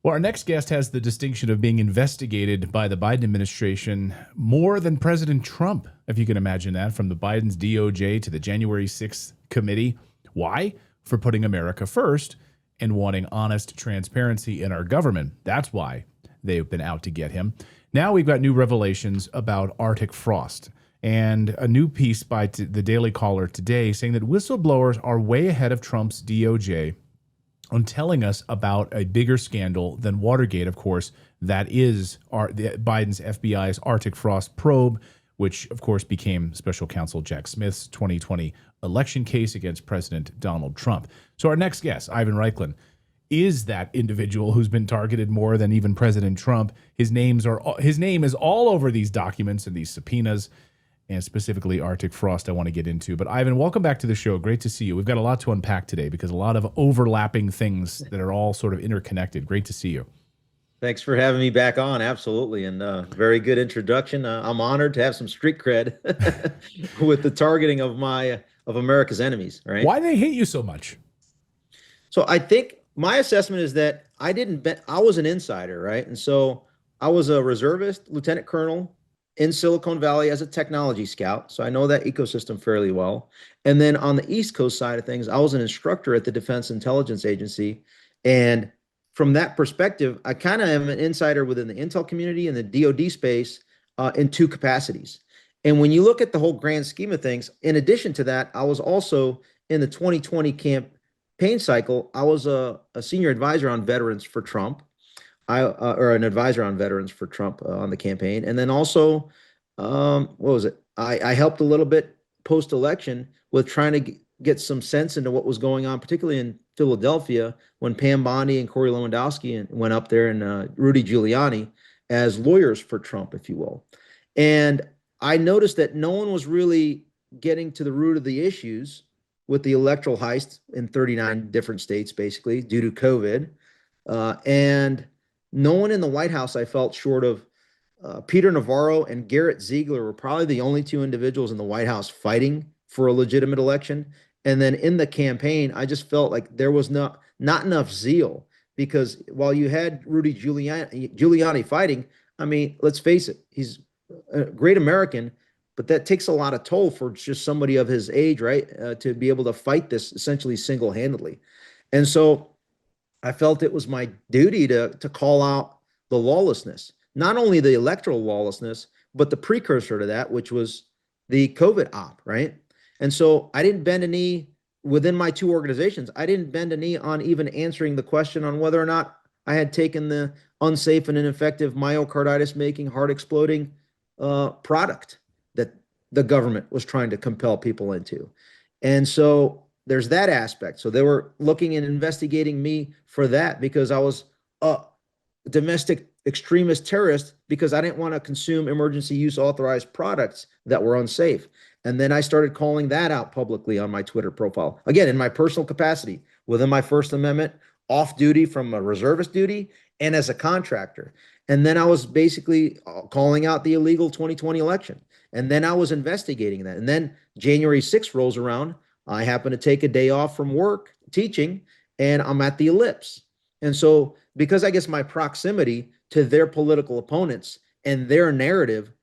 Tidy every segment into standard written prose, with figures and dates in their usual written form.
Well, our next guest has the distinction of being investigated by the Biden administration more than President Trump, if you can imagine that, from the Biden's DOJ to the January 6th committee. Why? For putting America first and wanting honest transparency in our government. That's why they've been out to get him. Now we've got new revelations about Arctic frost and a new piece by the Daily Caller today saying that whistleblowers are way ahead of Trump's DOJ on telling us about a bigger scandal than Watergate, of course. That is Biden's FBI's Arctic frost probe, which, of course, became Special Counsel Jack Smith's 2020 election case against President Donald Trump. So our next guest, Ivan Raiklin, is that individual who's been targeted more than even President Trump. His name is all over these documents and these subpoenas, and specifically Arctic frost I want to get into. But Ivan, welcome back to the show. Great to see you. We've got a lot to unpack today because a lot of overlapping things that are all sort of interconnected. Great to see you. Thanks for having me back on. Absolutely. And very good introduction. I'm honored to have some street cred with the targeting of America's enemies, right? Why do they hate you so much? So I think my assessment is that I was an insider, right? And so I was a reservist, lieutenant colonel in Silicon Valley as a technology scout. So I know that ecosystem fairly well. And then on the East Coast side of things, I was an instructor at the Defense Intelligence Agency. And from that perspective, I kind of am an insider within the intel community and the DoD space in two capacities. And when you look at the whole grand scheme of things, in addition to that, I was also in the 2020 campaign cycle. I was a senior advisor on veterans for Trump. Or an advisor on veterans for Trump on the campaign. And then also, what was it? I helped a little bit post-election with trying to get some sense into what was going on, particularly in Philadelphia, when Pam Bondi and Corey Lewandowski went up there and Rudy Giuliani as lawyers for Trump, if you will. And I noticed that no one was really getting to the root of the issues with the electoral heist in 39 different states, basically, due to COVID. And no one in the White House, I felt, short of Peter Navarro and Garrett Ziegler, were probably the only two individuals in the White House fighting for a legitimate election. And then in the campaign, I just felt like there was not enough zeal, because while you had Rudy Giuliani fighting, I mean, let's face it, he's a great American, but that takes a lot of toll for just somebody of his age, right, to be able to fight this essentially single-handedly. And so I felt it was my duty to call out the lawlessness, not only the electoral lawlessness, but the precursor to that, which was the COVID op, right? And so I didn't bend a knee within my two organizations. I didn't bend a knee on even answering the question on whether or not I had taken the unsafe and ineffective myocarditis-making, heart-exploding product that the government was trying to compel people into. And so there's that aspect. So they were looking and investigating me for that because I was a domestic extremist terrorist, because I didn't want to consume emergency use authorized products that were unsafe. And then I started calling that out publicly on my Twitter profile. Again, in my personal capacity, within my First Amendment, off duty from a reservist duty, and as a contractor. And then I was basically calling out the illegal 2020 election. And then I was investigating that. And then January 6th rolls around. I happen to take a day off from work teaching, and I'm at the Ellipse. And so because I guess my proximity to their political opponents and their narrative,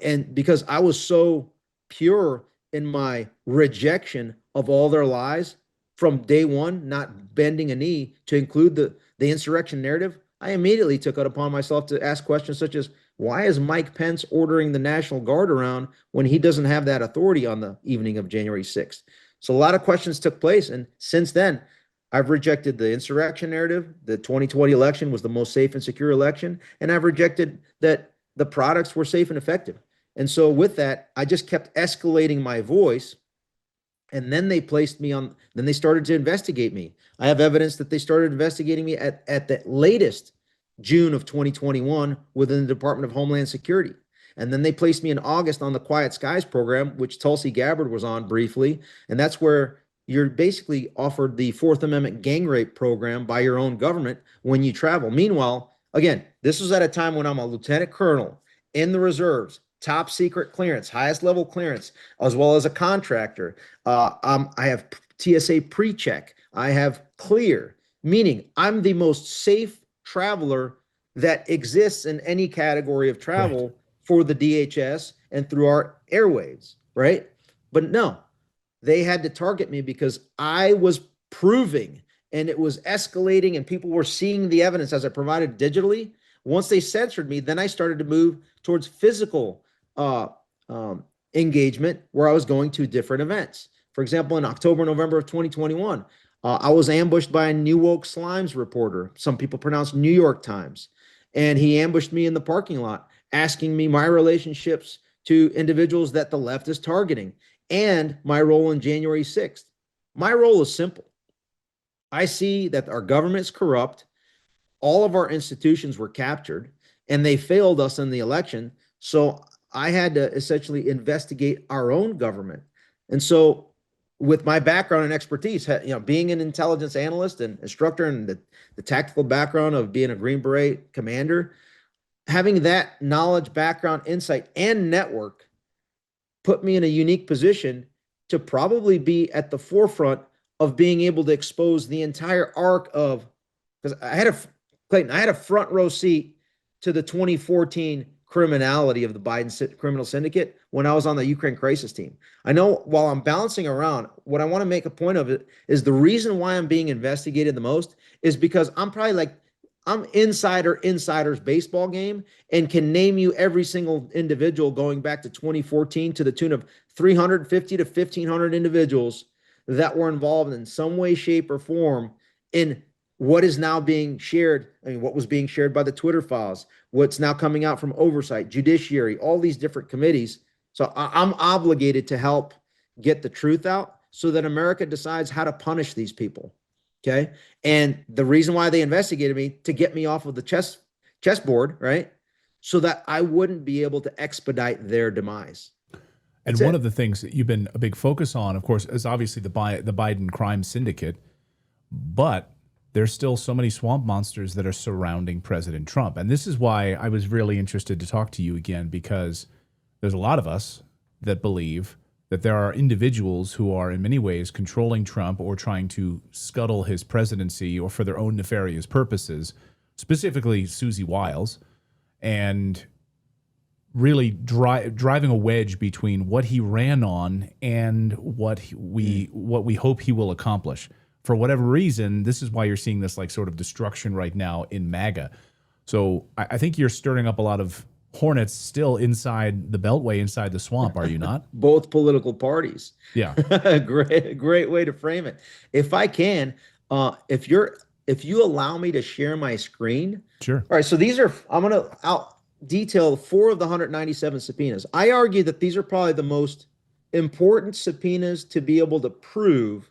and because I was so pure in my rejection of all their lies from day one, not bending a knee to include the insurrection narrative, I immediately took it upon myself to ask questions such as, why is Mike Pence ordering the National Guard around when he doesn't have that authority on the evening of January 6th? So a lot of questions took place. And since then, I've rejected the insurrection narrative. The 2020 election was the most safe and secure election. And I've rejected that the products were safe and effective. And so with that, I just kept escalating my voice. And then they started to investigate me. I have evidence that they started investigating me at the latest June of 2021 within the Department of Homeland Security. And then they placed me in August on the Quiet Skies program, which Tulsi Gabbard was on briefly. And that's where you're basically offered the Fourth Amendment gang rape program by your own government when you travel. Meanwhile, again, this was at a time when I'm a lieutenant colonel in the reserves, top secret clearance, highest level clearance, as well as a contractor. I have TSA pre-check. I have clear, meaning I'm the most safe traveler that exists in any category of Right. travel for the DHS and through our airwaves, right? But no, they had to target me because I was proving, and it was escalating, and people were seeing the evidence as I provided digitally. Once they censored me, then I started to move towards physical uh, um, engagement where I was going to different events. For example, in October, November of 2021, I was ambushed by a New Woke Slimes reporter. Some people pronounce New York Times. And he ambushed me in the parking lot, asking me my relationships to individuals that the left is targeting and my role in January 6th. My role is simple. I see that our government is corrupt. All of our institutions were captured and they failed us in the election. So I had to essentially investigate our own government. And so, with my background and expertise, being an intelligence analyst and instructor, and the tactical background of being a Green Beret commander, having that knowledge, background, insight, and network put me in a unique position to probably be at the forefront of being able to expose the entire arc of, because Clayton, I had a front row seat to the 2014 criminality of the Biden criminal syndicate when I was on the Ukraine crisis team. I know while I'm bouncing around, what I want to make a point of it is the reason why I'm being investigated the most is because I'm insider's baseball game and can name you every single individual going back to 2014 to the tune of 350 to 1,500 individuals that were involved in some way, shape, or form in what is now being shared. I mean, what was being shared by the Twitter files, what's now coming out from oversight, judiciary, all these different committees. So I'm obligated to help get the truth out so that America decides how to punish these people. Okay. And the reason why they investigated me to get me off of the chessboard, right? So that I wouldn't be able to expedite their demise. And one of the things that you've been a big focus on, of course, is obviously the Biden crime syndicate, but there's still so many swamp monsters that are surrounding President Trump. And this is why I was really interested to talk to you again, because there's a lot of us that believe that there are individuals who are in many ways controlling Trump or trying to scuttle his presidency or for their own nefarious purposes, specifically Susie Wiles, and really driving a wedge between what he ran on and what we hope he will accomplish. For whatever reason, this is why you're seeing this like sort of destruction right now in MAGA. So I think you're stirring up a lot of hornets still inside the beltway, inside the swamp, are you not? Both political parties. Yeah. Great way to frame it. If I can, if you allow me to share my screen. Sure. All right. So I'm going to out detail 4 of the 197 subpoenas. I argue that these are probably the most important subpoenas to be able to prove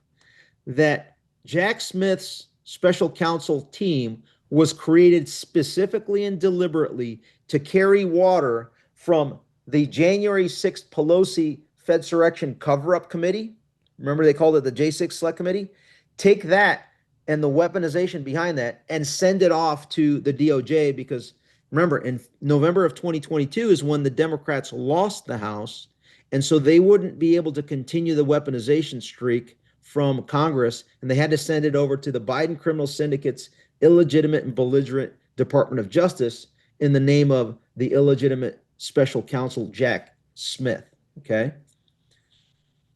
that Jack Smith's special counsel team was created specifically and deliberately to carry water from the January 6th Pelosi Fedsurrection Cover-Up Committee. Remember, they called it the J6 Select Committee. Take that and the weaponization behind that and send it off to the DOJ, because remember, in November of 2022 is when the Democrats lost the House, and so they wouldn't be able to continue the weaponization streak from Congress, and they had to send it over to the Biden criminal syndicate's illegitimate and belligerent Department of Justice in the name of the illegitimate special counsel Jack Smith. Okay.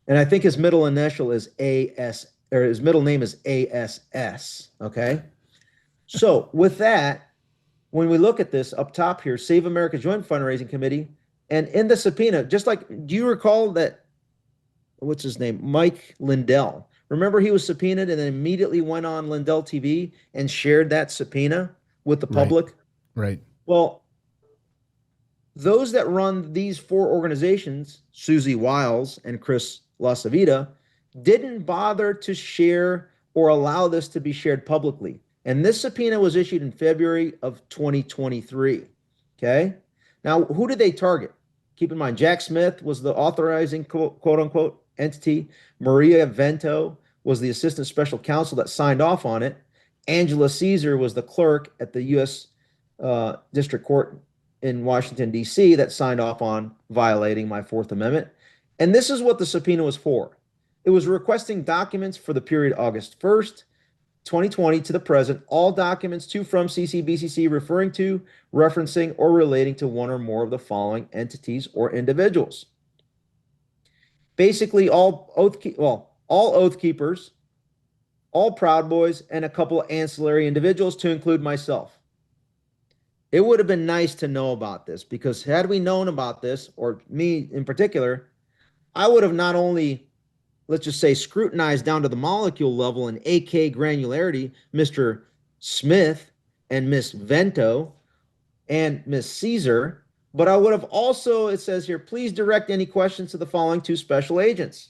And I think his middle initial is AS, or his middle name is ASS. Okay. So with that, when we look at this up top here, Save America Joint Fundraising Committee, and in the subpoena, just like, do you recall that, what's his name? Mike Lindell. Remember, he was subpoenaed and then immediately went on Lindell TV and shared that subpoena with the public? Right. Well, those that run these 4 organizations, Susie Wiles and Chris LaCivita, didn't bother to share or allow this to be shared publicly. And this subpoena was issued in February of 2023. Okay. Now, who did they target? Keep in mind, Jack Smith was the authorizing quote unquote entity. Maria Vento was the assistant special counsel that signed off on it. Angela Caesar was the clerk at the U.S. District Court in Washington, D.C. that signed off on violating my 4th Amendment. And this is what the subpoena was for. It was requesting documents for the period August 1st 2020 to the present, all documents to, from CCBCC referring to, referencing, or relating to one or more of the following entities or individuals. Basically, all oath keepers, all Proud Boys, and a couple of ancillary individuals to include myself. It would have been nice to know about this, because had we known about this, or me in particular, I would have not only, let's just say, scrutinized down to the molecule level and AK granularity, Mr. Smith and Miss Vento and Miss Caesar, but I would have also, it says here, please direct any questions to the following two special agents.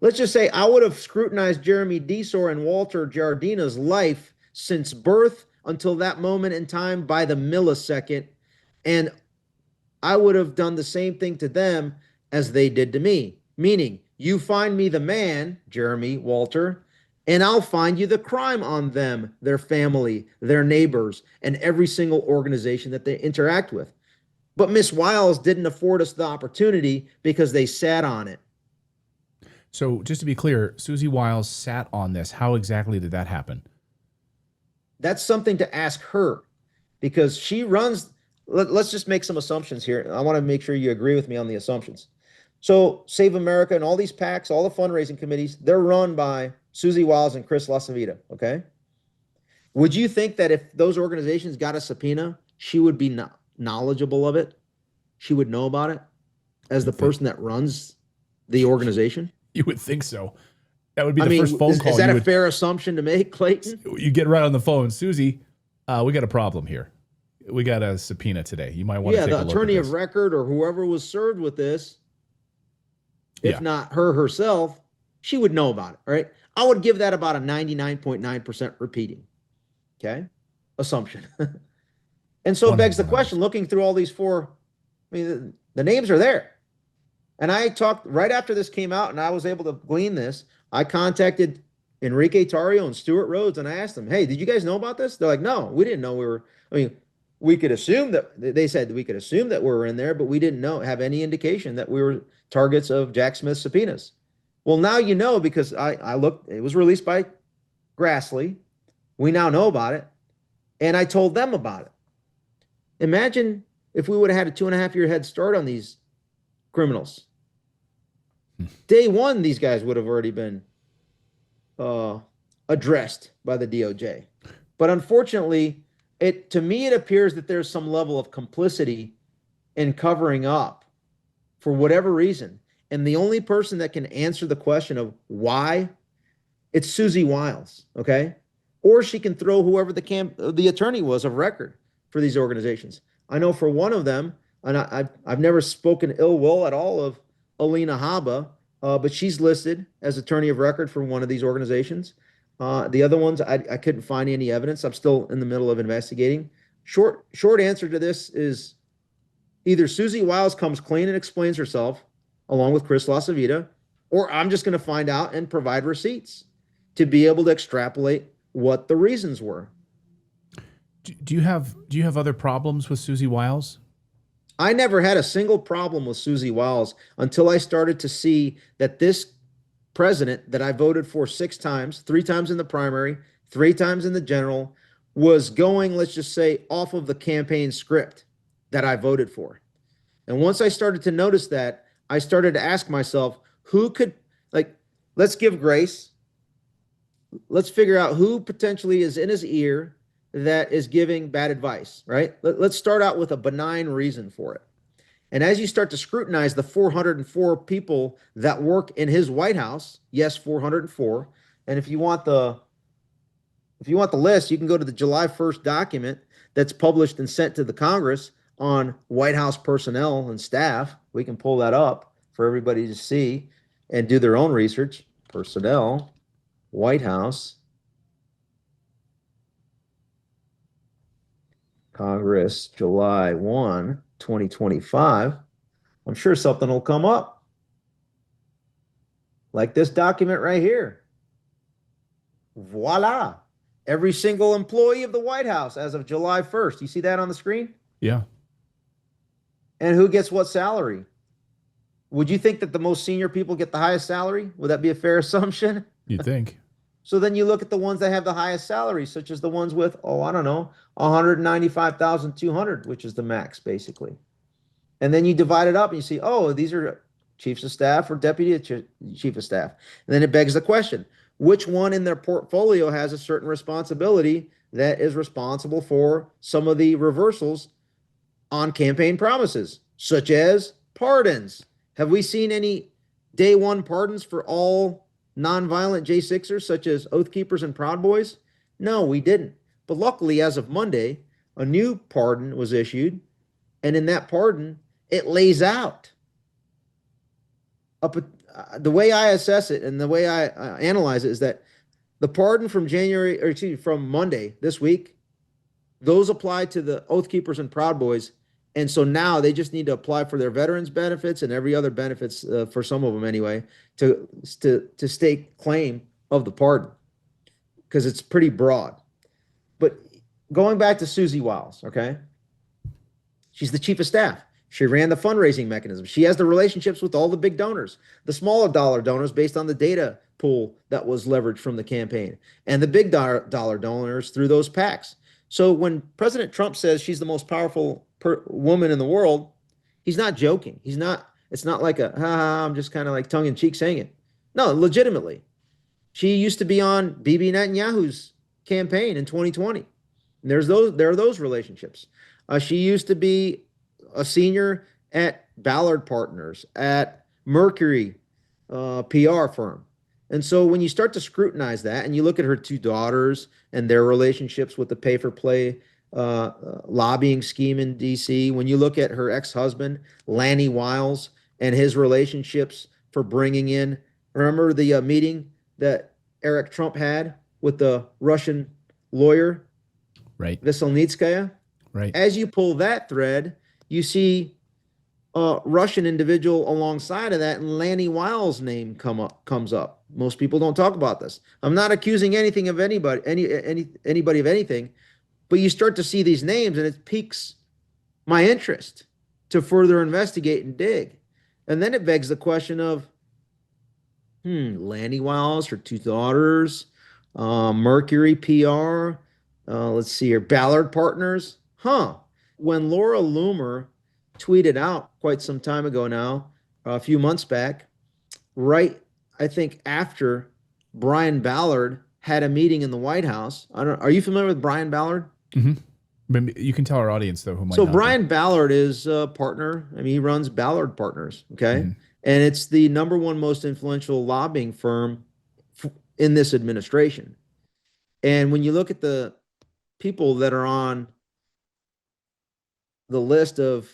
Let's just say I would have scrutinized Jeremy Desor and Walter Giardina's life since birth until that moment in time by the millisecond, and I would have done the same thing to them as they did to me, meaning you find me the man, Jeremy, Walter, and I'll find you the crime on them, their family, their neighbors, and every single organization that they interact with. But Miss Wiles didn't afford us the opportunity because they sat on it. So just to be clear, Susie Wiles sat on this. How exactly did that happen? That's something to ask her, because she runs. Let's just make some assumptions here. I want to make sure you agree with me on the assumptions. So Save America and all these PACs, all the fundraising committees, they're run by Susie Wiles and Chris LaCivita, okay? Would you think that if those organizations got a subpoena, she would be knowledgeable of it? She would know about it as the person that runs the organization? You would think so. That would be the first phone call. Is that a fair assumption to make, Clayton? You get right on the phone. Susie, we got a problem here. We got a subpoena today. You might want to take a look at this. The attorney of record or whoever was served with this, if not her herself, she would know about it, right? I would give that about a 99.9% repeating, okay, assumption. And so it begs the question, looking through all these four, I mean, the names are there. And I talked right after this came out and I was able to glean this. I contacted Enrique Tarrio and Stuart Rhodes and I asked them, hey, did you guys know about this? They're like, no, we didn't know we could assume that, they said we could assume that we were in there, but we didn't have any indication that we were targets of Jack Smith's subpoenas. Well, now you know, because I looked, it was released by Grassley. We now know about it. And I told them about it. Imagine if we would have had a 2.5-year head start on these criminals. Day one, these guys would have already been addressed by the DOJ. But unfortunately, to me, it appears that there's some level of complicity in covering up for whatever reason. And the only person that can answer the question of why, it's Susie Wiles, okay? Or she can throw whoever the attorney was of record for these organizations. I know for one of them, and I've never spoken ill will at all of Alina Haba, but she's listed as attorney of record for one of these organizations. The other ones, I couldn't find any evidence. I'm still in the middle of investigating. Short answer to this is either Susie Wiles comes clean and explains herself, along with Chris LaCivita, or I'm just going to find out and provide receipts to be able to extrapolate what the reasons were. Do you have other problems with Susie Wiles? I never had a single problem with Susie Wiles until I started to see that this president that I voted for 6 times, 3 times in the primary, 3 times in the general, was going, let's just say, off of the campaign script that I voted for. And once I started to notice that, I started to ask myself, who could, let's give grace. Let's figure out who potentially is in his ear that is giving bad advice, right? Let's start out with a benign reason for it. And as you start to scrutinize the 404 people that work in his White House, yes, 404. And if you want the list, you can go to the July 1st document that's published and sent to the Congress on White House personnel and staff. We can pull that up for everybody to see and do their own research. Personnel, White House, Congress, July 1, 2025. I'm sure something will come up. Like this document right here. Voila. Every single employee of the White House as of July 1st. You see that on the screen? Yeah. And who gets what salary? Would you think that the most senior people get the highest salary? Would that be a fair assumption? You'd think. So then you look at the ones that have the highest salaries, such as the ones with, oh, I don't know, 195,200, which is the max basically. And then you divide it up and you see, oh, these are chiefs of staff or deputy chief of staff. And then it begs the question, which one in their portfolio has a certain responsibility that is responsible for some of the reversals on campaign promises, such as pardons? Have we seen any day one pardons for all nonviolent J6ers, such as Oath Keepers and Proud Boys? No, we didn't. But luckily, as of Monday, a new pardon was issued. And in that pardon, it lays out the way I assess it and the way I analyze it is that the pardon from from Monday this week, those apply to the Oath Keepers and Proud Boys. And so now they just need to apply for their veterans benefits and every other benefits for some of them anyway to stake claim of the pardon because it's pretty broad. But going back to Susie Wiles, okay? She's the chief of staff. She ran the fundraising mechanism. She has the relationships with all the big donors, the smaller dollar donors based on the data pool that was leveraged from the campaign, and the big dollar donors through those PACs. So when President Trump says she's the most powerful woman in the world, he's not joking. It's not like I'm just kind of like tongue in cheek saying it. No, legitimately. She used to be on Bibi Netanyahu's campaign in 2020. And there are those relationships. She used to be a senior at Ballard Partners, at Mercury PR firm. And so when you start to scrutinize that and you look at her two daughters and their relationships with the pay-for-play lobbying scheme in D.C., when you look at her ex-husband, Lanny Wiles, and his relationships for bringing in, remember the meeting that Eric Trump had with the Russian lawyer, right, Veselnitskaya? Right. As you pull that thread, you see a Russian individual alongside of that, and Lanny Wiles' name comes up. Most people don't talk about this. I'm not accusing anything of anybody of anything, but you start to see these names, and it piques my interest to further investigate and dig. And then it begs the question of, Lanny Wiles, her two daughters, Mercury PR, let's see here, Ballard Partners. When Laura Loomer tweeted out quite some time ago now, a few months back, right, I think after Brian Ballard had a meeting in the White House. Are you familiar with Brian Ballard? Mm-hmm. You can tell our audience, though, who might So not Brian be. Ballard is a partner. I mean, he runs Ballard Partners, okay? Mm-hmm. And it's the number one most influential lobbying firm in this administration. And when you look at the people that are on the list of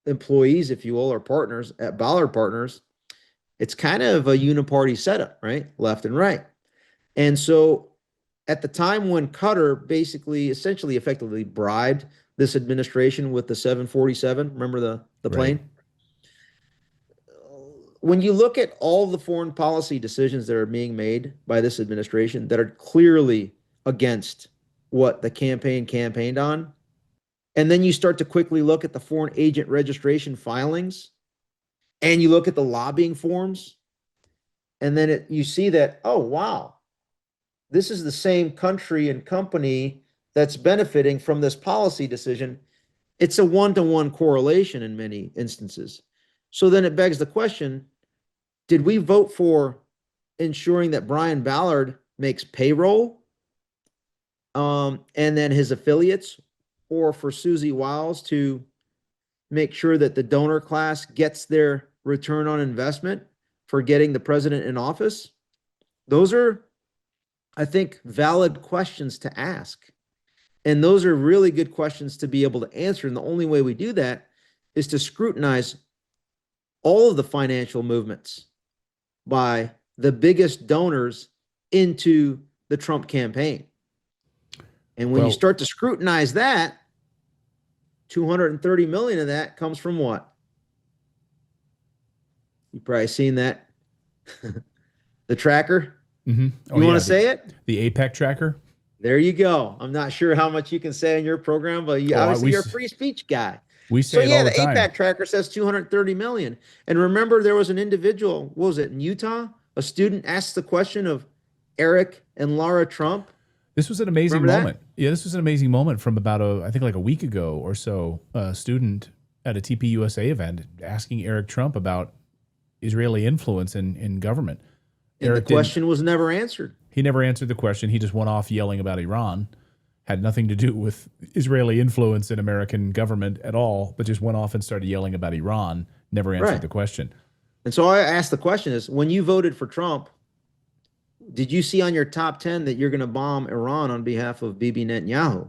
employees, if you will, or partners at Ballard Partners, it's kind of a uniparty setup, right? Left and right. And so at the time when Qatar essentially effectively bribed this administration with the 747, remember the plane? Right. When you look at all the foreign policy decisions that are being made by this administration that are clearly against what the campaign campaigned on, and then you start to quickly look at the foreign agent registration filings, and you look at the lobbying forms, and then you see that, oh, wow, this is the same country and company that's benefiting from this policy decision. It's a one-to-one correlation in many instances. So then it begs the question, did we vote for ensuring that Brian Ballard makes payroll and then his affiliates, or for Susie Wiles to make sure that the donor class gets their return on investment for getting the president in office? Those are, I think, valid questions to ask. And those are really good questions to be able to answer. And the only way we do that is to scrutinize all of the financial movements by the biggest donors into the Trump campaign. And when you start to scrutinize that, 230 million of that comes from what? You've probably seen that. The tracker. Mm-hmm. You want to say it? The APEC tracker. There you go. I'm not sure how much you can say in your program, but obviously you're a free speech guy. We say it all the time. The APEC tracker says 230 million. And remember, there was an individual, what was it, in Utah? A student asked the question of, Eric and Laura Trump. This was an amazing Remember moment. Yeah, this was an amazing moment from about I think like a week ago or so, a student at a TPUSA event asking Eric Trump about Israeli influence in government. And Eric the question was never answered. He never answered the question. He just went off yelling about Iran. Had nothing to do with Israeli influence in American government at all, but just went off and started yelling about Iran. Never answered the question. And so I asked the question is, when you voted for Trump, did you see on your top 10 that you're going to bomb Iran on behalf of Bibi Netanyahu?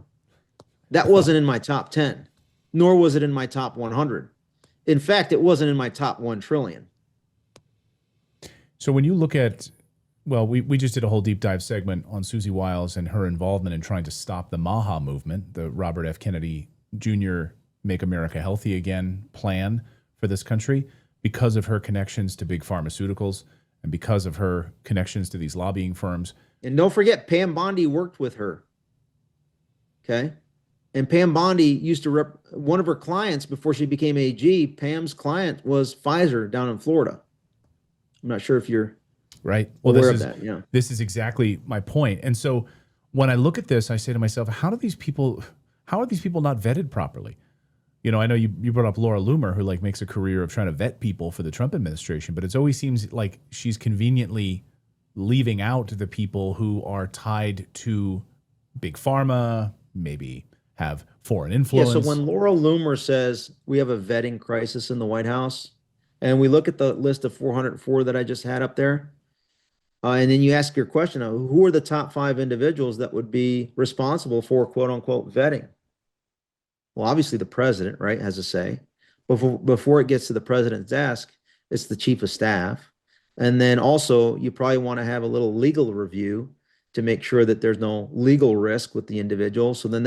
That wasn't in my top 10, nor was it in my top 100. In fact, it wasn't in my top 1 trillion. So when you look at, well, we just did a whole deep dive segment on Susie Wiles and her involvement in trying to stop the MAGA movement, the Robert F. Kennedy Jr. Make America Healthy Again plan for this country, because of her connections to big pharmaceuticals and because of her connections to these lobbying firms. And don't forget, Pam Bondi worked with her. Okay. And Pam Bondi used to one of her clients before she became AG. Pam's client was Pfizer down in Florida. I'm not sure if you're right. Well, aware of that. Yeah. This is exactly my point. And so when I look at this, I say to myself, how are these people not vetted properly? You know, I know you brought up Laura Loomer, who like makes a career of trying to vet people for the Trump administration, but it always seems like she's conveniently leaving out the people who are tied to big pharma, maybe have foreign influence. Yeah, so when Laura Loomer says we have a vetting crisis in the White House, and we look at the list of 404 that I just had up there, and then you ask your question, who are the top 5 individuals that would be responsible for quote unquote vetting? Well, obviously the president, right, has a say. Before it gets to the president's desk, it's the chief of staff. And then also you probably want to have a little legal review to make sure that there's no legal risk with the individual. So then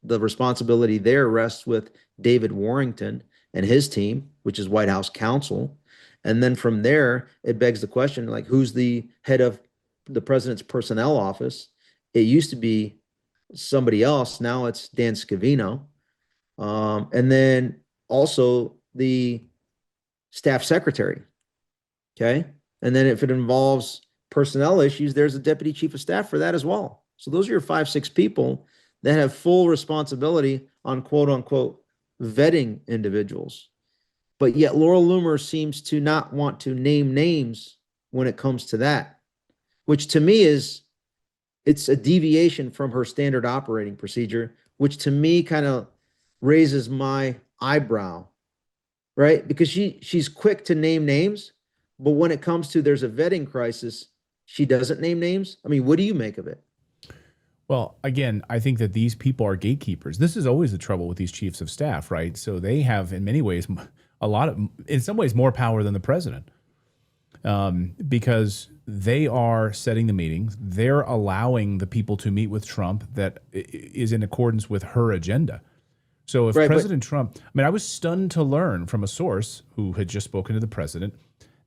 the responsibility there rests with David Warrington and his team, which is White House counsel. And then from there, it begs the question, like, who's the head of the president's personnel office? It used to be somebody else. Now it's Dan Scavino. And then also the staff secretary. Okay. And then if it involves personnel issues, there's a deputy chief of staff for that as well. So those are your 5, 6 people that have full responsibility on quote unquote vetting individuals. But yet Laura Loomer seems to not want to name names when it comes to that, which to me it's a deviation from her standard operating procedure, which to me kind of raises my eyebrow, right? Because she's quick to name names, but when it comes to there's a vetting crisis, she doesn't name names. I mean, what do you make of it? Well, again, I think that these people are gatekeepers. This is always the trouble with these chiefs of staff, right? So they have, in many ways, in some ways, more power than the president, because they are setting the meetings. They're allowing the people to meet with Trump that is in accordance with her agenda. So if President Trump, I mean, I was stunned to learn from a source who had just spoken to the president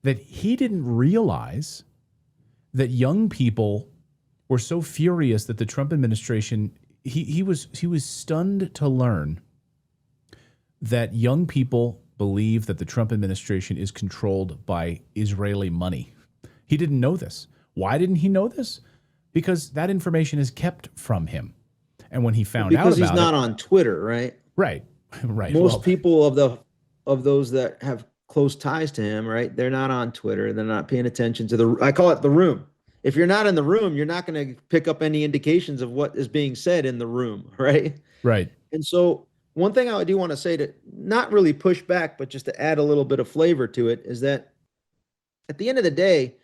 that he didn't realize that young people were so furious that the Trump administration, he was stunned to learn that young people believe that the Trump administration is controlled by Israeli money. He didn't know this. Why didn't he know this? Because that information is kept from him. And when he found out about it, because he's not on Twitter, right? Right. Most people of those that have close ties to him, right? They're not on Twitter. They're not paying attention to I call it the room. If you're not in the room, you're not going to pick up any indications of what is being said in the room, right? Right. And so one thing I do want to say, to not really push back, but just to add a little bit of flavor to it, is that at the end of the day,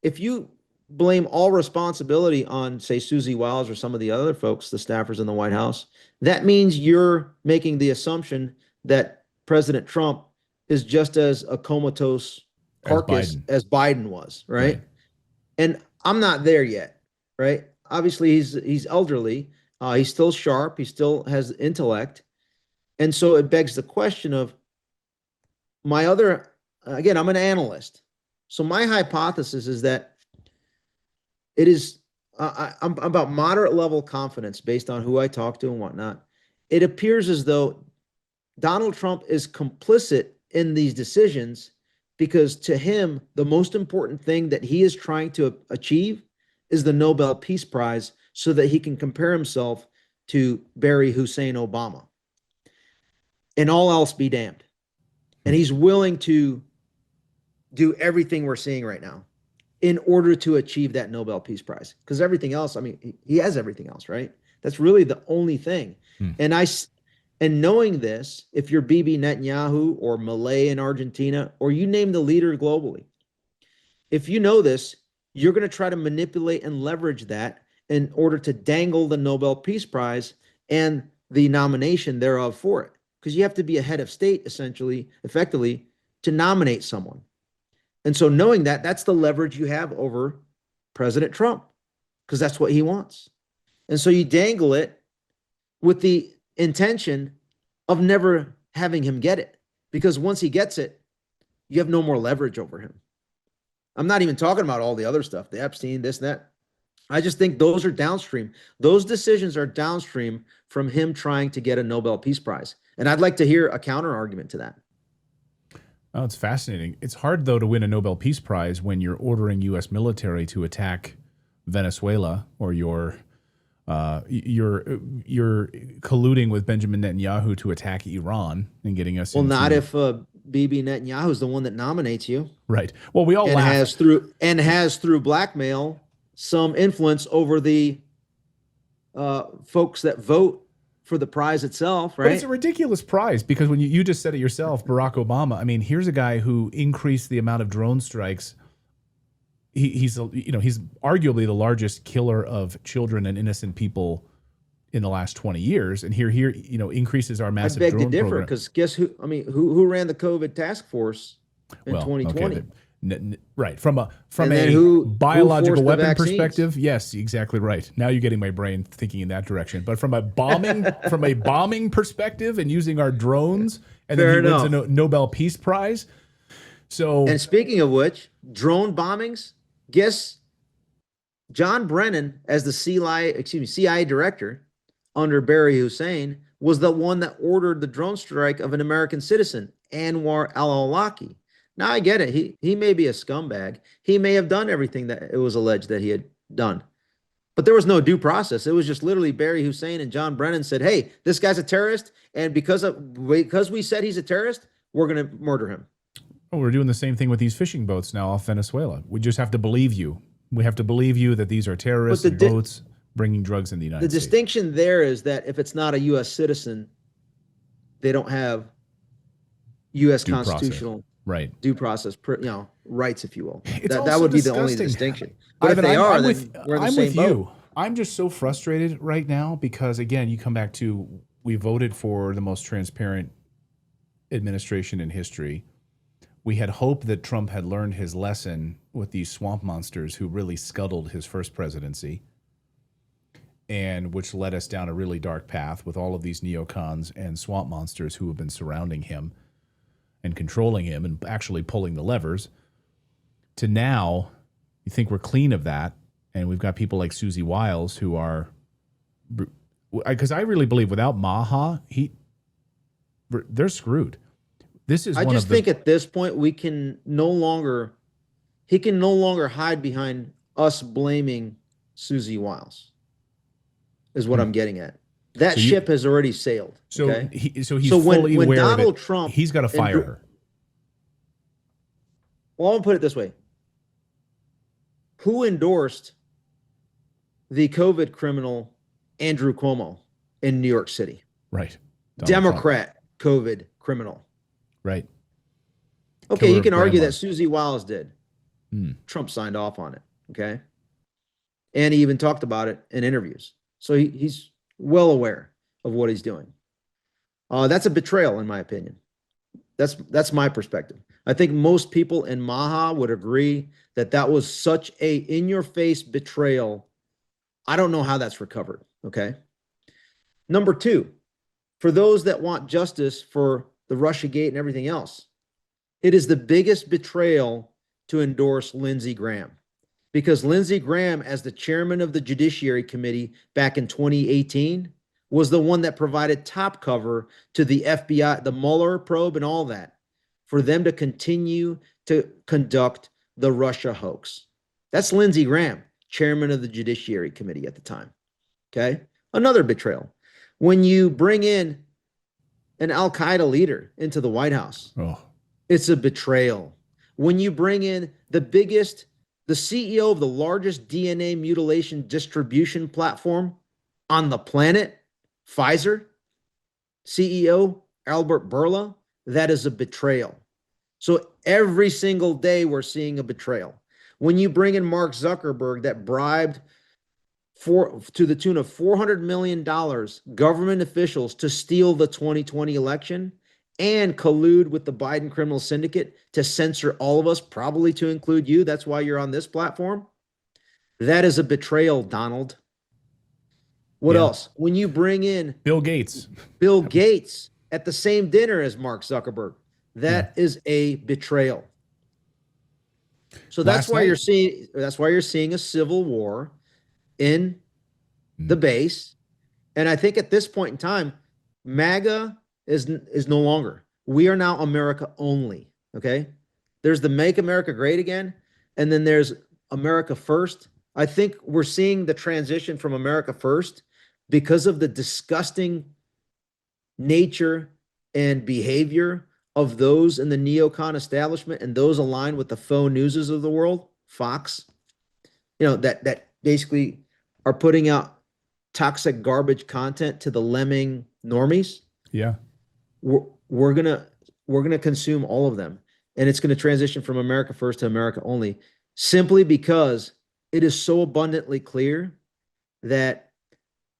if you blame all responsibility on, say, Susie Wiles or some of the other folks, the staffers in the White House, that means you're making the assumption that President Trump is just as a comatose carcass as Biden was, right? And I'm not there yet, right? Obviously, he's elderly. He's still sharp. He still has intellect. And so it begs the question of again, I'm an analyst. So my hypothesis is that it is, I'm about moderate level confidence based on who I talk to and whatnot. It appears as though Donald Trump is complicit in these decisions because to him, the most important thing that he is trying to achieve is the Nobel Peace Prize so that he can compare himself to Barry Hussein Obama. And all else be damned. And he's willing to do everything we're seeing right now in order to achieve that Nobel Peace Prize. Because everything else, I mean, he has everything else, right? That's really the only thing. And knowing this, if you're Bibi Netanyahu or Milei in Argentina, or you name the leader globally, if you know this, you're going to try to manipulate and leverage that in order to dangle the Nobel Peace Prize and the nomination thereof for it. Because you have to be a head of state, essentially, effectively, to nominate someone. And so knowing that, that's the leverage you have over President Trump, because that's what he wants. And so you dangle it with the intention of never having him get it. Because once he gets it, you have no more leverage over him. I'm not even talking about all the other stuff, the Epstein, this and that. I just think those are downstream. Those decisions are downstream from him trying to get a Nobel Peace Prize. And I'd like to hear a counter argument to that. Oh, it's fascinating. It's hard, though, to win a Nobel Peace Prize when you're ordering U.S. military to attack Venezuela, or you're colluding with Benjamin Netanyahu to attack Iran and getting us. Well, not if Bibi Netanyahu is the one that nominates you, right? Well, we all laugh. has through blackmail some influence over the folks that vote for the prize itself, right? But it's a ridiculous prize, because when you just said it yourself, Barack Obama. I mean, here's a guy who increased the amount of drone strikes. He's arguably the largest killer of children and innocent people in the last 20 years, and here increases our massive drone program. I beg to differ, because guess who? I mean, who ran the COVID task force in 2020? Okay, right, from a biological weapon perspective, yes, exactly right. Now you're getting my brain thinking in that direction. But from a bombing perspective, and using our drones, and then he wins a Nobel Peace Prize. So, and speaking of which, drone bombings, guess John Brennan, as the CIA director under Barry Hussein, was the one that ordered the drone strike of an American citizen, Anwar al-Awlaki. Now, I get it. He may be a scumbag. He may have done everything that it was alleged that he had done. But there was no due process. It was just literally Barry Hussein and John Brennan said, hey, this guy's a terrorist, and because we said he's a terrorist, we're going to murder him. Well, we're doing the same thing with these fishing boats now off Venezuela. We just have to believe you. We have to believe you that these are terrorists and boats bringing drugs in the United States. The distinction there is that if it's not a U.S. citizen, they don't have U.S. constitutional due process, rights, if you will. That would be the only distinction. But Ivan, if they are, then we're in the I'm same with boat. you. I'm just so frustrated right now because, again, you come back to, we voted for the most transparent administration in history. We had hoped that Trump had learned his lesson with these swamp monsters who really scuttled his first presidency, and which led us down a really dark path with all of these neocons and swamp monsters who have been surrounding him and controlling him and actually pulling the levers, to now you think we're clean of that. And we've got people like Susie Wiles who are, because I really believe without Maha, they're screwed. This is. I just think at this point he can no longer hide behind us blaming Susie Wiles, is what I'm getting at. That ship has already sailed. So okay? he's fully aware Donald of it. Trump, He's got to fire her. Well, I'll put it this way. Who endorsed the COVID criminal Andrew Cuomo in New York City? Right. Democrat COVID criminal. Right. Okay, you can argue that Susie Wiles did. Trump signed off on it. Okay. And he even talked about it in interviews. So he's well aware of what he's doing. That's a betrayal, in my opinion. That's my perspective. I think most people in Maha would agree that that was such a in-your-face betrayal. I don't know how that's recovered. Okay. Number two, for those that want justice for the Russiagate and everything else, it is the biggest betrayal to endorse Lindsey Graham, because Lindsey Graham, as the chairman of the Judiciary Committee back in 2018, was the one that provided top cover to the FBI, the Mueller probe and all that, for them to continue to conduct the Russia hoax. That's Lindsey Graham. chairman of the Judiciary Committee at the time. Okay. Another betrayal. When you bring in an Al-Qaeda leader into the White House, it's a betrayal. When you bring in the CEO of the largest DNA mutilation distribution platform on the planet, Pfizer, CEO Albert Bourla, that is a betrayal. So every single day we're seeing a betrayal. When you bring in Mark Zuckerberg that bribed to the tune of $400 million government officials to steal the 2020 election and collude with the Biden criminal syndicate to censor all of us, probably to include you. That's why you're on this platform. That is a betrayal, Donald. What else? When you bring in Bill Gates at the same dinner as Mark Zuckerberg, that is a betrayal. So that's why you're seeing a civil war in the base. And I think at this point in time, MAGA is no longer. We are now America only. Okay. There's the Make America Great Again, and then there's America First. I think we're seeing the transition from America First because of the disgusting nature and behavior of those in the neocon establishment and those aligned with the faux newses of the world, Fox, that basically are putting out toxic garbage content to the lemming normies. Yeah. We're gonna consume all of them, and it's gonna transition from America First to America Only, simply because it is so abundantly clear that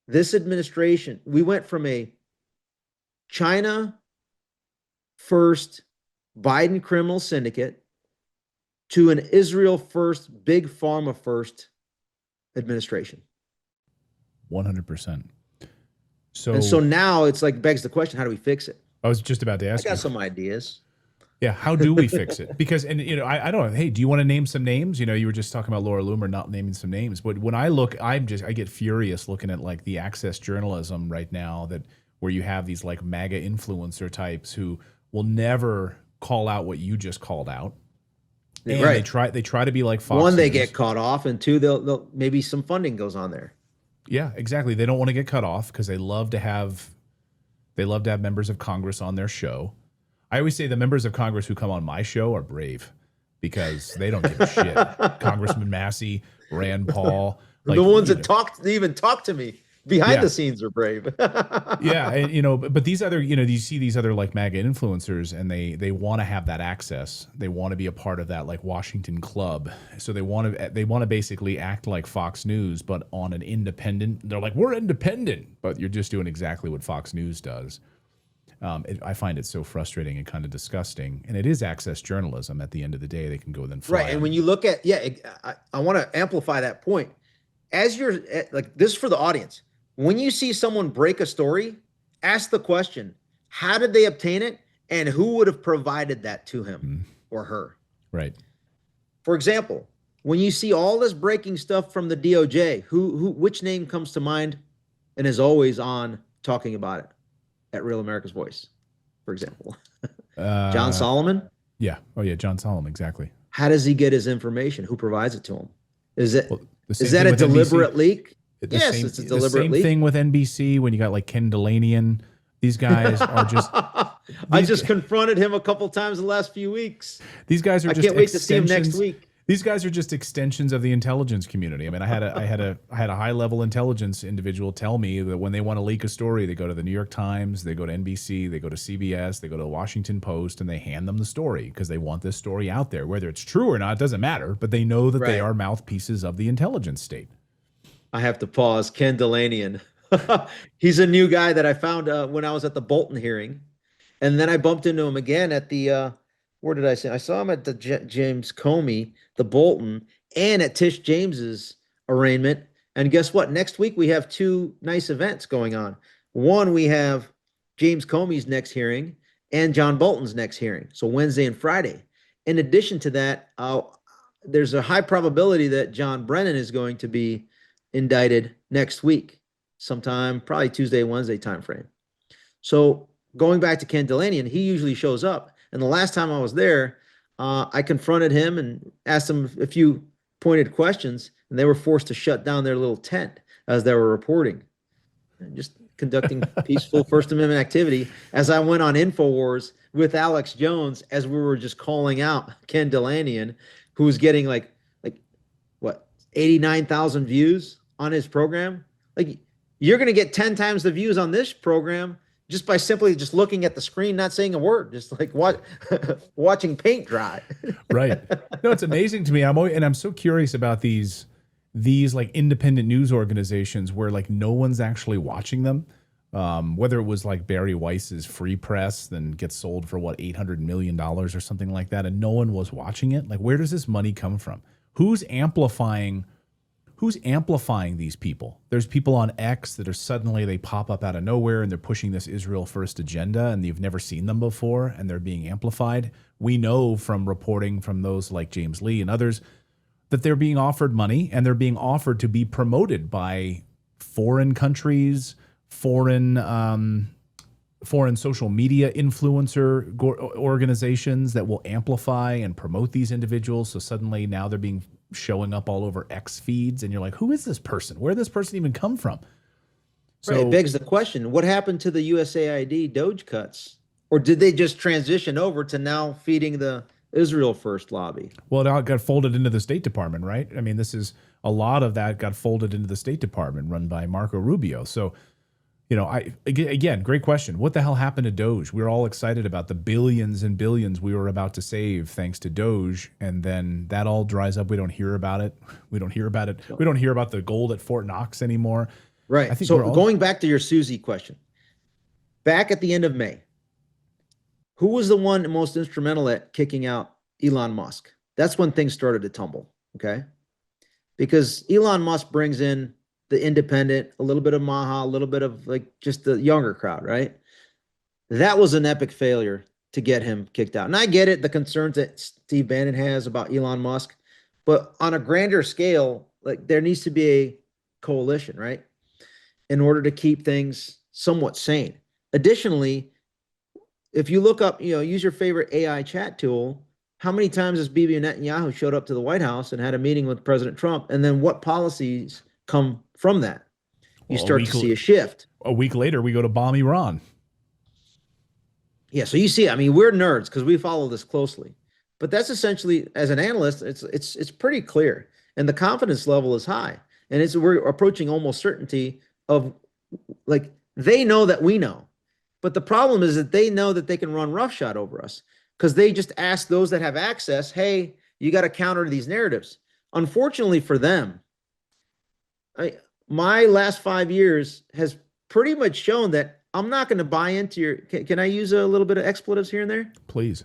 this administration, we went from a China first Biden criminal syndicate to an Israel first, big pharma first administration. 100%. So now it's like begs the question, how do we fix it? I was just about to ask you. I got some ideas. Yeah, how do we fix it? Because, and I don't know. Hey, do you want to name some names? You were just talking about Laura Loomer not naming some names, but when I look, I get furious looking at like the access journalism right now, that where you have these like MAGA influencer types who will never call out what you just called out. And they try to be like Fox One, they News. get caught off, and two, they'll maybe some funding goes on there. Yeah, exactly. They don't want to get cut off because they love to have members of Congress on their show. I always say the members of Congress who come on my show are brave because they don't give a shit. Congressman Massey, Rand Paul, the ones that even talk to me behind the scenes are brave. Yeah, and, but these other, you see these other like MAGA influencers, and they want to have that access. They want to be a part of that like Washington club. So they want to basically act like Fox News, but on an independent. They're like, we're independent, but you're just doing exactly what Fox News does. I find it so frustrating and kind of disgusting. And it is access journalism. At the end of the day, they can go then fly. Right. And when you look at, I want to amplify that point. As you're like, this is for the audience. When you see someone break a story, ask the question, how did they obtain it? And who would have provided that to him or her? Right. For example, when you see all this breaking stuff from the DOJ, which name comes to mind and is always on talking about it at Real America's Voice, for example? John Solomon? Yeah. Oh, yeah. John Solomon. Exactly. How does he get his information? Who provides it to him? Is that a deliberate leak? Yes, it's a deliberate leak. Same thing with NBC when you got like Ken Delanian. These guys are just. I just confronted him a couple times the last few weeks. These guys are. I can't wait to see him next week. These guys are just extensions of the intelligence community. I mean, I had a high level intelligence individual tell me that when they want to leak a story, they go to the New York Times, they go to NBC, they go to CBS, they go to the Washington Post, and they hand them the story because they want this story out there. Whether it's true or not, it doesn't matter. But they know that they are mouthpieces of the intelligence state. I have to pause. Ken Delanian. He's a new guy that I found when I was at the Bolton hearing. And then I bumped into him again at the, where did I say? I saw him at the James Comey, the Bolton, and at Tish James's arraignment. And guess what? Next week, we have two nice events going on. One, we have James Comey's next hearing and John Bolton's next hearing. So Wednesday and Friday. In addition to that, there's a high probability that John Brennan is going to be indicted next week, sometime probably Tuesday, Wednesday timeframe. So going back to Ken Delanian, he usually shows up. And the last time I was there, I confronted him and asked him a few pointed questions. and they were forced to shut down their little tent as they were reporting, and just conducting peaceful First Amendment activity. As I went on InfoWars with Alex Jones, as we were just calling out Ken Delanian, who was getting like what 89,000 views on his program. Like, you're going to get 10 times the views on this program just by simply just looking at the screen, not saying a word, just like watching paint dry. Right. No, it's amazing to me. I'm so curious about these like independent news organizations where like no one's actually watching them. Whether it was like Barry Weiss's Free Press, then gets sold for what, $800 million or something like that, and no one was watching it. Like, where does this money come from? Who's amplifying these people? There's people on X that are suddenly, they pop up out of nowhere and they're pushing this Israel first agenda, and you've never seen them before, and they're being amplified. We know from reporting from those like James Lee and others that they're being offered money, and they're being offered to be promoted by foreign countries, foreign social media influencer organizations that will amplify and promote these individuals. So suddenly now they're showing up all over X feeds, and you're like, who is this person? Where did this person even come from? So right, it begs the question, what happened to the USAID Doge cuts? Or did they just transition over to now feeding the Israel First lobby? Well, it got folded into the State Department, right? I mean, a lot of that got folded into the State Department run by Marco Rubio. So, again, great question. What the hell happened to Doge? We were all excited about the billions and billions we were about to save thanks to Doge, and then that all dries up. We don't hear about it. We don't hear about the gold at Fort Knox anymore. Right. So going back to your Susie question, back at the end of May, who was the one most instrumental at kicking out Elon Musk? That's when things started to tumble, okay? Because Elon Musk brings in the independent, a little bit of MAGA, a little bit of like just the younger crowd, right? That was an epic failure to get him kicked out. And I get it, the concerns that Steve Bannon has about Elon Musk, but on a grander scale, like there needs to be a coalition, right? In order to keep things somewhat sane. Additionally, if you look up, use your favorite AI chat tool, how many times has Bibi Netanyahu showed up to the White House and had a meeting with President Trump? And then what policies come from that? You start to see a shift. A week later, we go to bomb Iran. Yeah, so you see, I mean, we're nerds because we follow this closely. But that's essentially, as an analyst, it's pretty clear. And the confidence level is high. And we're approaching almost certainty of, like, they know that we know. But the problem is that they know that they can run roughshod over us because they just ask those that have access, hey, you got to counter these narratives. Unfortunately for them, my last 5 years has pretty much shown that I'm not going to buy into your, can I use a little bit of expletives here and there? Please.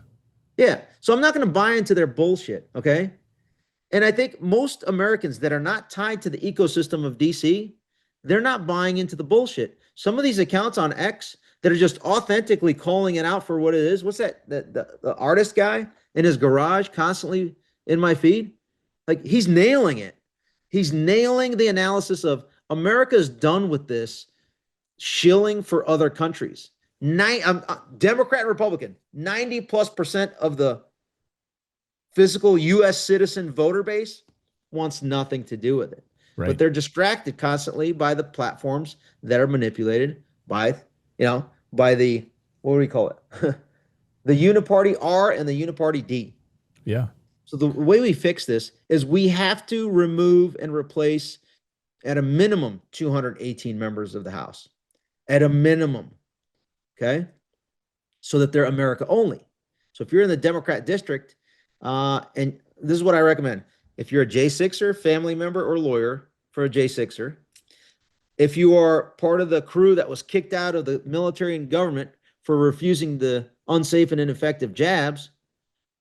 Yeah. So I'm not going to buy into their bullshit. Okay. And I think most Americans that are not tied to the ecosystem of DC, they're not buying into the bullshit. Some of these accounts on X that are just authentically calling it out for what it is. What's that? The artist guy in his garage constantly in my feed. Like, he's nailing it. He's nailing the analysis of America's done with this shilling for other countries. Democrat and Republican, 90+% of the physical U.S. citizen voter base wants nothing to do with it. Right. But they're distracted constantly by the platforms that are manipulated by, by the, what do we call it? The Uniparty R and the Uniparty D. Yeah. So the way we fix this is we have to remove and replace at a minimum 218 members of the House. At a minimum. Okay? So that they're America only. So if you're in the Democrat district, and this is what I recommend. If you're a J6er, family member, or lawyer for a J6er, if you are part of the crew that was kicked out of the military and government for refusing the unsafe and ineffective jabs,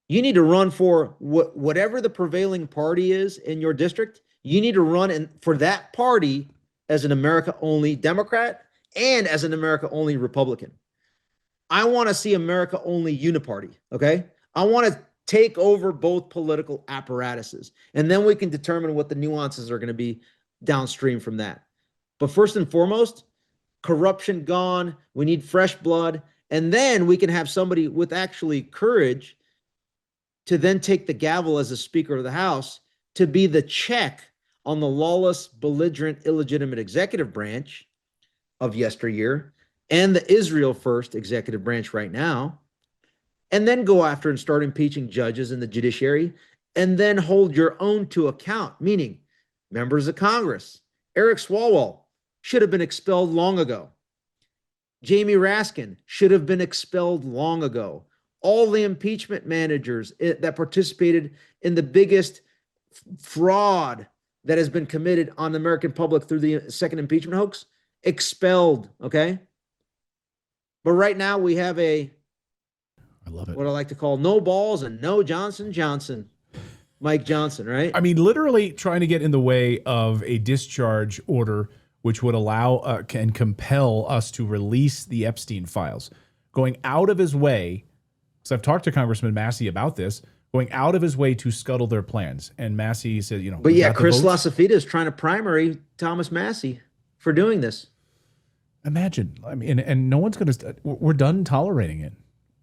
you need to run for whatever the prevailing party is in your district. You need to run for that party as an America-only Democrat and as an America-only Republican. I want to see America-only uniparty, okay? I want to take over both political apparatuses, and then we can determine what the nuances are going to be downstream from that. But first and foremost, corruption gone. We need fresh blood, and then we can have somebody with actually courage to then take the gavel as a Speaker of the House to be the check on the lawless, belligerent, illegitimate executive branch of yesteryear and the Israel first executive branch right now, and then go after and start impeaching judges in the judiciary, and then hold your own to account, meaning members of Congress. Eric Swalwell should have been expelled long ago. Jamie Raskin should have been expelled long ago. All the impeachment managers that participated in the biggest fraud that has been committed on the American public through the second impeachment hoax, expelled, okay? But right now we have I love it, what I like to call no balls and no Johnson, Mike Johnson, right? I mean, literally trying to get in the way of a discharge order which would allow and compel us to release the Epstein files. Going out of his way, because I've talked to Congressman Massey about this, going out of his way to scuttle their plans. And Massey said, you know. But yeah, Chris LaCivita is trying to primary Thomas Massey for doing this. Imagine. I mean, and no one's going to, we're done tolerating it.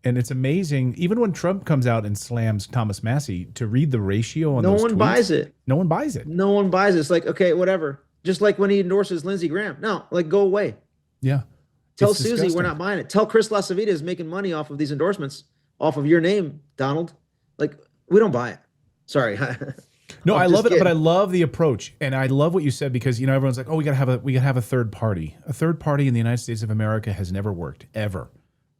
And it's amazing, even when Trump comes out and slams Thomas Massey, to read the ratio on those tweets. No one buys it. No one buys it. No one buys it. It's like, okay, whatever. Just like when he endorses Lindsey Graham. No, like, go away. Yeah. Tell Susie disgusting. We're not buying it. Tell Chris LaCivita is making money off of these endorsements, off of your name, Donald. Like, we don't buy it. Sorry. No, I love it, but I love the approach, and I love what you said, because you know everyone's like, oh, we gotta have a third party. A third party in the United States of America has never worked, ever.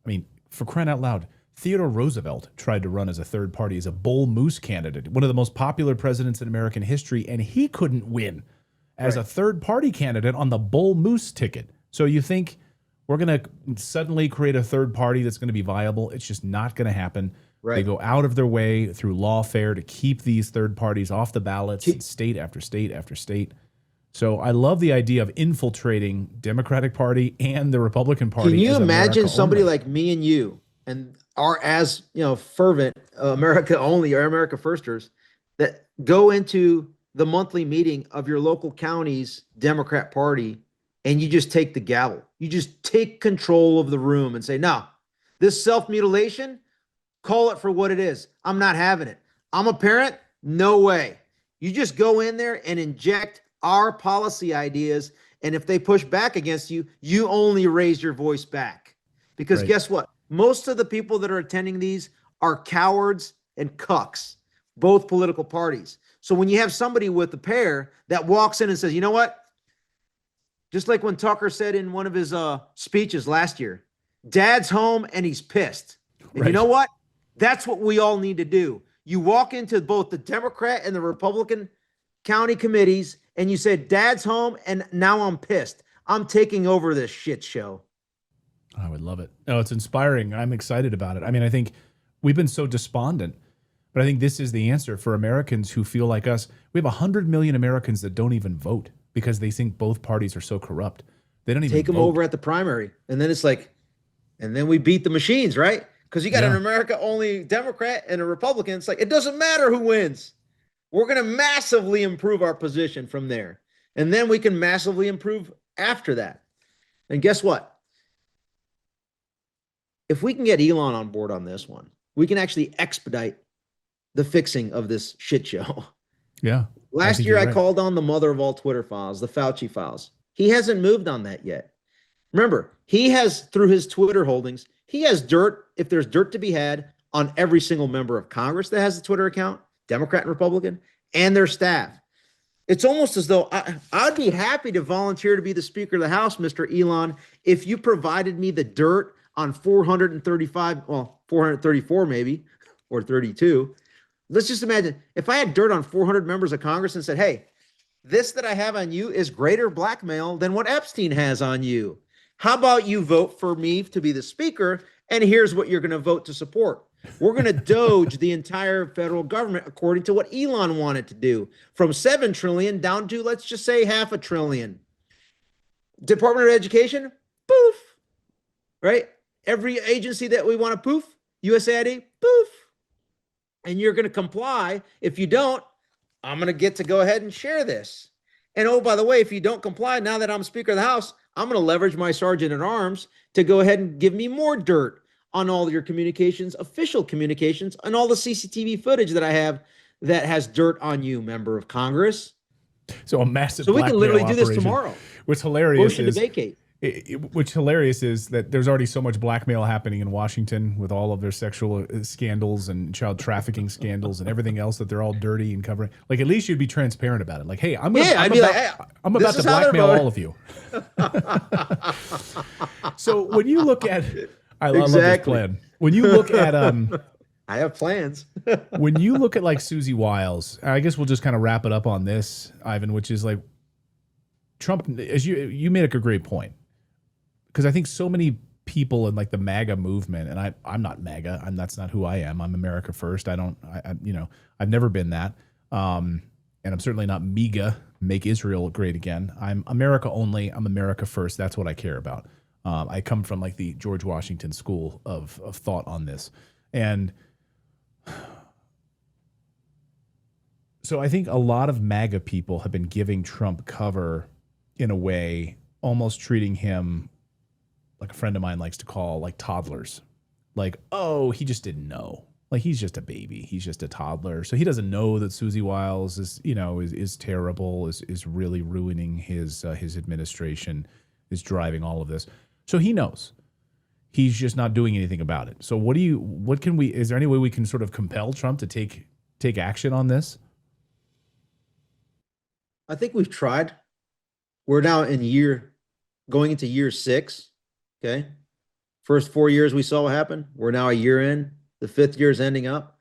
I mean, for crying out loud, Theodore Roosevelt tried to run as a third party, as a bull moose candidate, one of the most popular presidents in American history, and he couldn't win as a third party candidate on the bull moose ticket. So you think we're going to suddenly create a third party that's going to be viable? It's just not going to happen. Right. They go out of their way through lawfare to keep these third parties off the ballots in state after state after state. So I love the idea of infiltrating Democratic Party and the Republican Party. Can you imagine somebody like me and you, and are as fervent America only or America firsters, that go into the monthly meeting of your local county's Democrat Party and you just take the gavel? You just take control of the room and say, no, this self-mutilation, call it for what it is. I'm not having it. I'm a parent. No way. You just go in there and inject our policy ideas. And if they push back against you, you only raise your voice back. Because guess what? Most of the people that are attending these are cowards and cucks, both political parties. So when you have somebody with a pair that walks in and says, you know what? Just like when Tucker said in one of his speeches last year, Dad's home and he's pissed. And you know what? That's what we all need to do. You walk into both the Democrat and the Republican county committees and you say, Dad's home and now I'm pissed. I'm taking over this shit show. I would love it. Oh, it's inspiring. I'm excited about it. I mean, I think we've been so despondent, but I think this is the answer for Americans who feel like us. We have 100 million Americans that don't even vote because they think both parties are so corrupt. They don't even take them vote. over at the primary. And then it's like, and then we beat the machines, right? Because you got an America only Democrat and a Republican. It's like, it doesn't matter who wins. We're going to massively improve our position from there. And then we can massively improve after that. And guess what? If we can get Elon on board on this one, we can actually expedite the fixing of this shit show. Yeah. Last year, I called on the mother of all Twitter files, the Fauci files. He hasn't moved on that yet. Remember, he has, through his Twitter holdings, he has dirt, if there's dirt to be had, on every single member of Congress that has a Twitter account, Democrat and Republican, and their staff. It's almost as though I'd be happy to volunteer to be the Speaker of the House, Mr. Elon, if you provided me the dirt on 434 maybe, or 32. Let's just imagine if I had dirt on 400 members of Congress and said, hey, this that I have on you is greater blackmail than what Epstein has on you. How about you vote for me to be the Speaker, and here's what you're going to vote to support. We're going to doge the entire federal government according to what Elon wanted to do, from 7 trillion down to, let's just say, $500 billion. Department of Education, poof, right? Every agency that we want to poof, USAID, poof. And you're going to comply. If you don't, I'm going to get to go ahead and share this. And oh, by the way, if you don't comply, now that I'm Speaker of the House, I'm going to leverage my sergeant at arms to go ahead and give me more dirt on all your communications, official communications, and all the CCTV footage that I have that has dirt on you, member of Congress. So a massive So we can blackmail literally do this operation. tomorrow. What's hilarious Motion to is vacate. Which hilarious is that there's already so much blackmail happening in Washington with all of their sexual scandals and child trafficking scandals and everything else that they're all dirty and covering. Like, at least you'd be transparent about it. Like, hey, I'm about to blackmail all of you. So when you look at, I love this plan. When you look at, I have plans. when you look at like Susie Wiles, I guess we'll just kind of wrap it up on this, Ivan, which is like Trump, as you made a great point. Because I think so many people in like the MAGA movement, and I'm not MAGA. That's not who I am. I'm America first. I've never been that. And I'm certainly not MAGA, make Israel great again. I'm America only. I'm America first. That's what I care about. I come from like the George Washington school of thought on this. And so I think a lot of MAGA people have been giving Trump cover in a way, almost treating him like a friend of mine likes to call like toddlers. Like, oh, he just didn't know. Like, he's just a baby. He's just a toddler. So he doesn't know that Susie Wiles is terrible, is really ruining his administration, is driving all of this. So he knows. He's just not doing anything about it. So is there any way we can sort of compel Trump to take action on this? I think we've tried. We're now going into year 6. Okay. First 4 years we saw what happened. We're now a year in. The 5th year is ending up.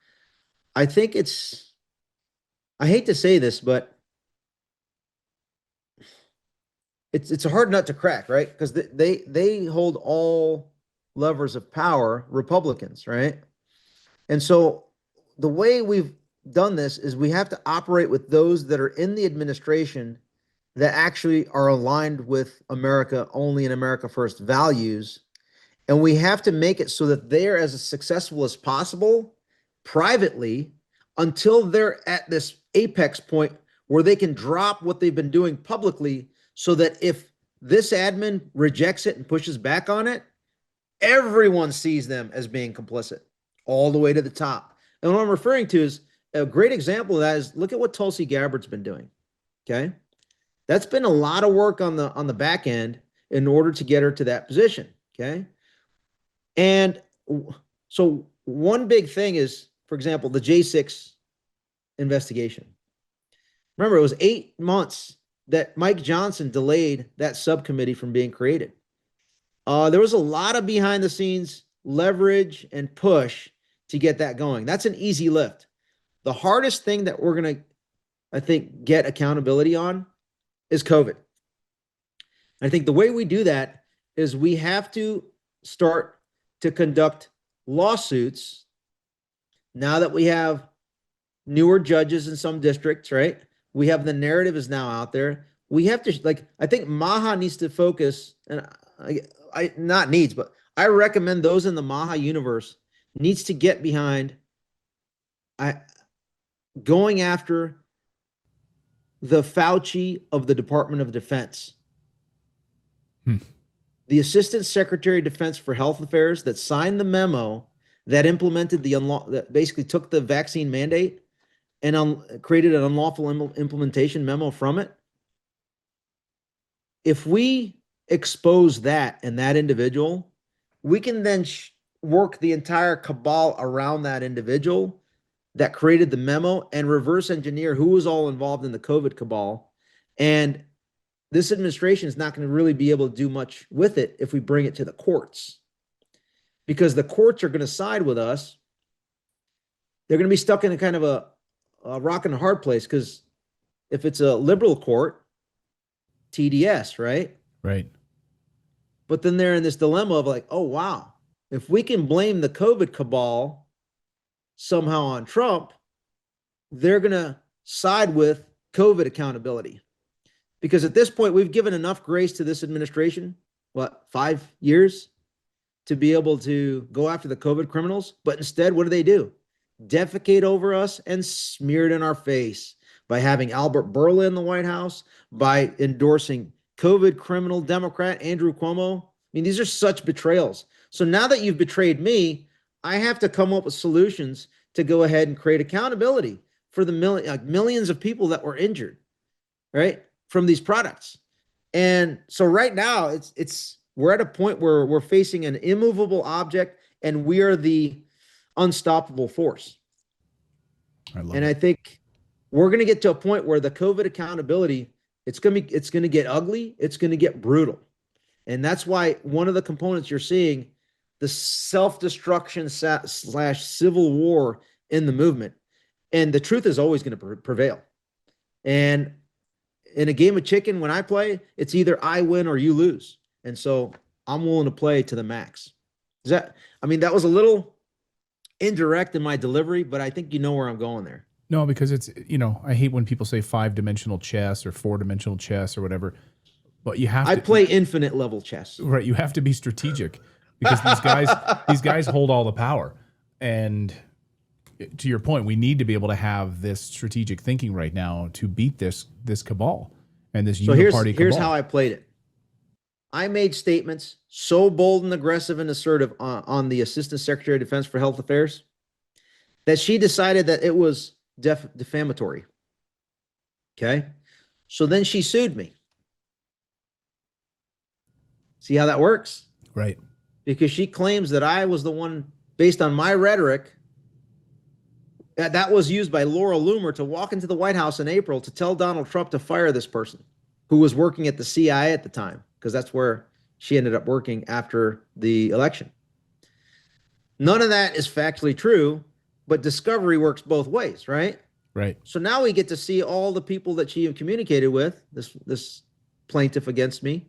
I think I hate to say this, but it's a hard nut to crack, right? Because they hold all levers of power, Republicans, right? And so the way we've done this is we have to operate with those that are in the administration that actually are aligned with America only and America first values. And we have to make it so that they're as successful as possible privately until they're at this apex point where they can drop what they've been doing publicly, so that if this admin rejects it and pushes back on it, everyone sees them as being complicit all the way to the top. And what I'm referring to is a great example of that is, look at what Tulsi Gabbard's been doing. Okay. That's been a lot of work on the back end in order to get her to that position. Okay. And so one big thing is, for example, the J6 investigation. Remember, it was 8 months that Mike Johnson delayed that subcommittee from being created. There was a lot of behind the scenes leverage and push to get that going. That's an easy lift. The hardest thing that we're going to, I think, get accountability on is COVID. I think the way we do that is we have to start to conduct lawsuits now that we have newer judges in some districts, right? We have the narrative is now out there. We have to, I think MAHA needs to focus, and but I recommend those in the MAHA universe needs to get behind going after the Fauci of the Department of Defense. The Assistant Secretary of Defense for Health Affairs that signed the memo that implemented that basically took the vaccine mandate and created an unlawful implementation memo from it. If we expose that and that individual, we can then work the entire cabal around that individual that created the memo and reverse engineer who was all involved in the COVID cabal. And this administration is not going to really be able to do much with it if we bring it to the courts, because the courts are going to side with us. They're going to be stuck in a kind of a rock and a hard place, because if it's a liberal court, TDS, right? Right. But then they're in this dilemma of like, oh, wow, if we can blame the COVID cabal somehow on Trump, they're going to side with COVID accountability. Because at this point, we've given enough grace to this administration, 5 years, to be able to go after the COVID criminals. But instead, what do? Defecate over us and smear it in our face by having Albert Bourla in the White House, by endorsing COVID criminal Democrat Andrew Cuomo. I mean, these are such betrayals. So now that you've betrayed me, I have to come up with solutions to go ahead and create accountability for the millions of people that were injured. right, from these products. And so right now we're at a point where we're facing an immovable object and we are the unstoppable force. I think we're going to get to a point where the COVID accountability, it's going to get ugly. It's going to get brutal. And that's why one of the components you're seeing, the self-destruction / civil war in the movement. And the truth is always going to prevail. And in a game of chicken, when I play, it's either I win or you lose. And so I'm willing to play to the max. That was a little indirect in my delivery, but I think you know where I'm going there. No, because it's, I hate when people say 5-dimensional chess or 4-dimensional chess or whatever, but I play infinite level chess. Right. You have to be strategic because these guys hold all the power. And to your point, we need to be able to have this strategic thinking right now to beat this cabal and this uniparty cabal. Here's how I played it. I made statements so bold and aggressive and assertive on the Assistant Secretary of Defense for Health Affairs that she decided that it was defamatory. Okay? So then she sued me. See how that works? Right. Because she claims that I was the one, based on my rhetoric, that was used by Laura Loomer to walk into the White House in April to tell Donald Trump to fire this person who was working at the CIA at the time, because that's where she ended up working after the election. None of that is factually true, but discovery works both ways, right? Right. So now we get to see all the people that she communicated with, this plaintiff against me,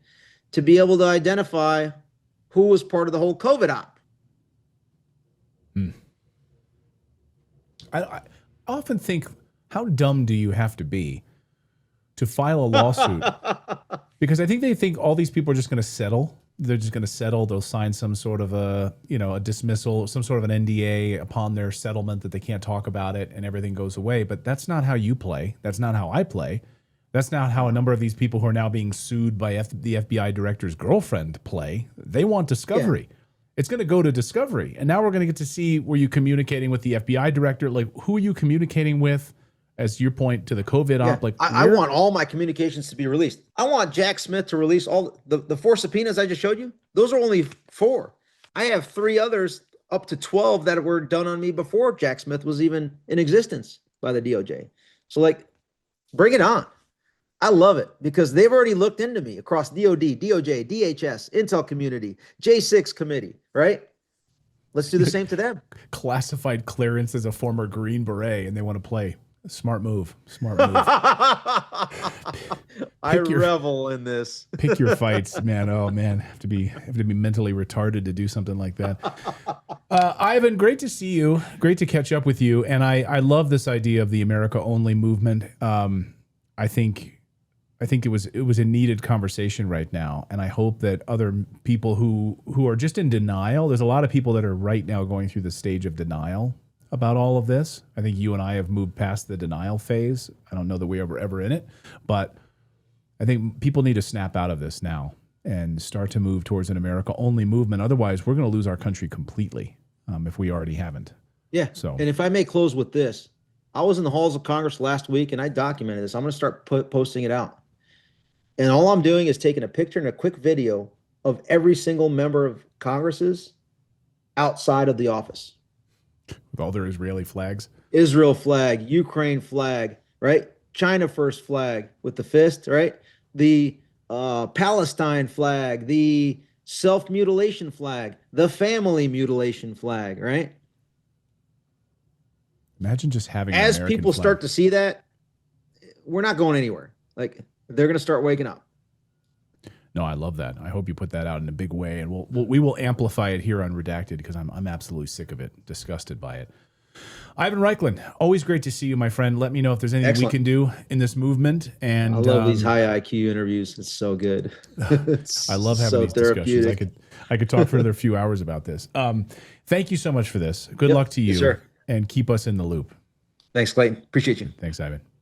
to be able to identify who was part of the whole COVID op. I often think, how dumb do you have to be to file a lawsuit? Because I think they think all these people are just going to settle. They're just going to settle. They'll sign some sort of a dismissal, some sort of an NDA upon their settlement that they can't talk about it and everything goes away. But that's not how you play. That's not how I play. That's not how a number of these people who are now being sued by the FBI director's girlfriend play. They want discovery. Yeah. It's going to go to discovery. And now we're going to get to see, were you communicating with the FBI director? Like, who are you communicating with, as your point, to the COVID op? Like, I want all my communications to be released. I want Jack Smith to release all the 4 subpoenas I just showed you. Those are only 4. I have 3 others, up to 12, that were done on me before Jack Smith was even in existence by the DOJ. So, bring it on. I love it because they've already looked into me across DOD, DOJ, DHS, Intel community, J6 committee, right? Let's do the same to them. Classified clearance as a former Green Beret, and they want to play. Smart move. I revel in this. Pick your fights, man. Oh man, have to be mentally retarded to do something like that. Ivan, great to see you. Great to catch up with you. And I love this idea of the America Only movement. I think it was a needed conversation right now, and I hope that other people who are just in denial. There's a lot of people that are right now going through the stage of denial about all of this. I think you and I have moved past the denial phase. I don't know that we were ever in it, but I think people need to snap out of this now and start to move towards an America Only movement. Otherwise, we're going to lose our country completely if we already haven't. Yeah. So, and if I may close with this, I was in the halls of Congress last week and I documented this. I'm going to start posting it out. And all I'm doing is taking a picture and a quick video of every single member of Congress's outside of the office. With all their Israeli flags? Israel flag, Ukraine flag, right? China first flag with the fist, right? The Palestine flag, the self-mutilation flag, the family mutilation flag, right? Imagine just having as people start to see that, we're not going anywhere. They're going to start waking up. No, I love that. I hope you put that out in a big way, and we will amplify it here on Redacted because I'm absolutely sick of it, disgusted by it. Ivan Raiklin, always great to see you, my friend. Let me know if there's anything we can do in this movement. And I love these high IQ interviews. It's so good. I love having these discussions. I could talk for another few hours about this. Thank you so much for this. Good luck to you, yes, sir. And keep us in the loop. Thanks, Clayton. Appreciate you. Thanks, Ivan.